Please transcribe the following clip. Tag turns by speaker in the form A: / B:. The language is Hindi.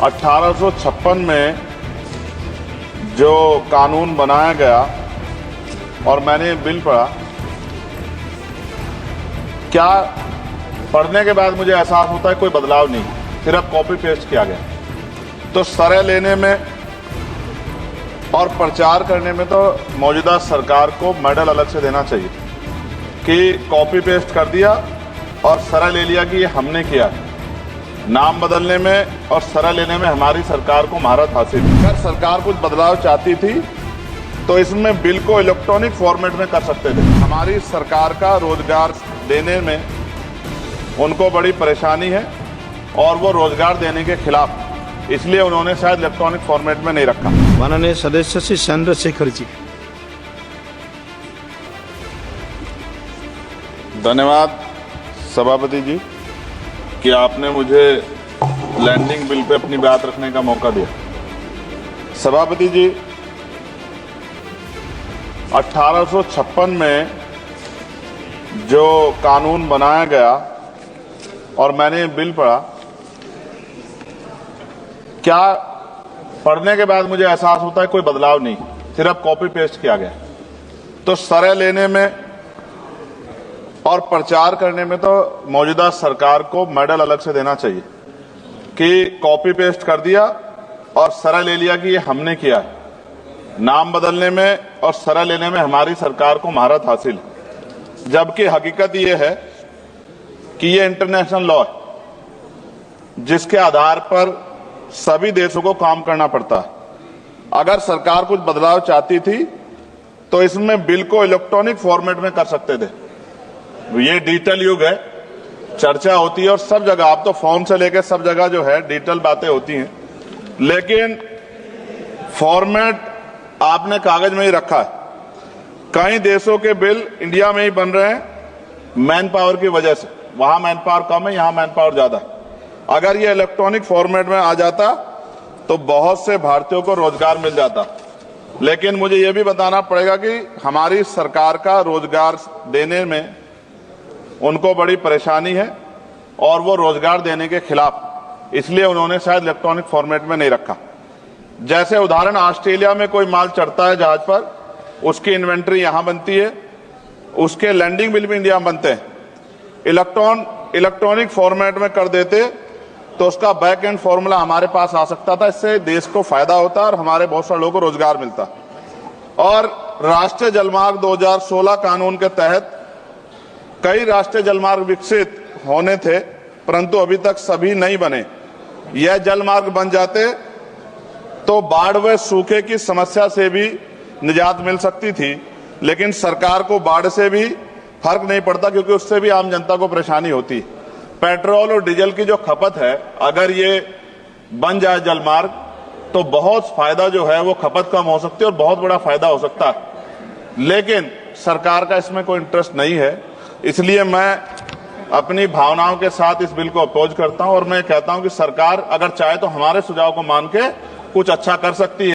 A: 1856 में जो कानून बनाया गया और मैंने ये बिल पढ़ा, क्या पढ़ने के बाद मुझे एहसास होता है कोई बदलाव नहीं, सिर्फ कॉपी पेस्ट किया गया। तो सरय लेने में और प्रचार करने में तो मौजूदा सरकार को मेडल अलग से देना चाहिए कि कॉपी पेस्ट कर दिया और सरय ले लिया कि ये हमने किया। नाम बदलने में और सरय लेने में हमारी सरकार को महारत हासिल है। अगर सरकार कुछ बदलाव चाहती थी तो इसमें बिल को इलेक्ट्रॉनिक फॉर्मेट में कर सकते थे। हमारी सरकार का रोजगार देने में उनको बड़ी परेशानी है और वो रोजगार देने के खिलाफ, इसलिए उन्होंने शायद इलेक्ट्रॉनिक फॉर्मेट में नहीं रखा।
B: माननीय सदस्य श्री चंद्रशेखर जी।
A: धन्यवाद सभापति जी कि आपने मुझे लैंडिंग बिल पे अपनी बात रखने का मौका दिया। सभापति जी, 1856 में जो कानून बनाया गया और मैंने ये बिल पढ़ा, क्या पढ़ने के बाद मुझे एहसास होता है कोई बदलाव नहीं, सिर्फ कॉपी पेस्ट किया गया। तो सरय लेने में और प्रचार करने में तो मौजूदा सरकार को मेडल अलग से देना चाहिए कि कॉपी पेस्ट कर दिया और सरय ले लिया कि ये हमने किया है। नाम बदलने में और सरय लेने में हमारी सरकार को महारत हासिल है, जबकि हकीकत ये है कि ये इंटरनेशनल लॉ है जिसके आधार पर सभी देशों को काम करना पड़ता है। अगर सरकार कुछ बदलाव चाहती थी तो इसमें बिल को इलेक्ट्रॉनिक फॉर्मेट में कर सकते थे। ये डिजिटल युग है, चर्चा होती है और सब जगह, आप तो फोन से लेकर सब जगह जो है डिजिटल बातें होती हैं, लेकिन फॉर्मेट आपने कागज में ही रखा है। कई देशों के बिल इंडिया में ही बन रहे हैं मैन पावर की वजह से। वहां मैन पावर कम है, यहां मैन पावर ज्यादा है। अगर ये इलेक्ट्रॉनिक फॉर्मेट में आ जाता तो बहुत से भारतीयों को रोजगार मिल जाता। लेकिन मुझे ये भी बताना पड़ेगा कि हमारी सरकार का रोजगार देने में उनको बड़ी परेशानी है और वो रोजगार देने के खिलाफ, इसलिए उन्होंने शायद इलेक्ट्रॉनिक फॉर्मेट में नहीं रखा। जैसे उदाहरण, ऑस्ट्रेलिया में कोई माल चढ़ता है जहाज पर, उसकी इन्वेंट्री यहां बनती है, उसके लैंडिंग बिल भी इंडिया में बनते हैं। इलेक्ट्रॉनिक फॉर्मेट में कर देते तो उसका बैक एंड फॉर्मूला हमारे पास आ सकता था। इससे देश को फायदा होता और हमारे बहुत सारे लोगों को रोजगार मिलता। और राष्ट्रीय जलमार्ग 2016 कानून के तहत कई राष्ट्रीय जलमार्ग विकसित होने थे, परंतु अभी तक सभी नहीं बने। यह जलमार्ग बन जाते तो बाढ़ व सूखे की समस्या से भी निजात मिल सकती थी, लेकिन सरकार को बाढ़ से भी फर्क नहीं पड़ता क्योंकि उससे भी आम जनता को परेशानी होती। पेट्रोल और डीजल की जो खपत है, अगर ये बन जाए जलमार्ग तो बहुत फायदा जो है वो खपत कम हो सकती है और बहुत बड़ा फायदा हो सकता है। लेकिन सरकार का इसमें कोई इंटरेस्ट नहीं है, इसलिए मैं अपनी भावनाओं के साथ इस बिल को अपोज करता हूं और मैं कहता हूं कि सरकार अगर चाहे तो हमारे सुझाव को मान के कुछ अच्छा कर सकती है।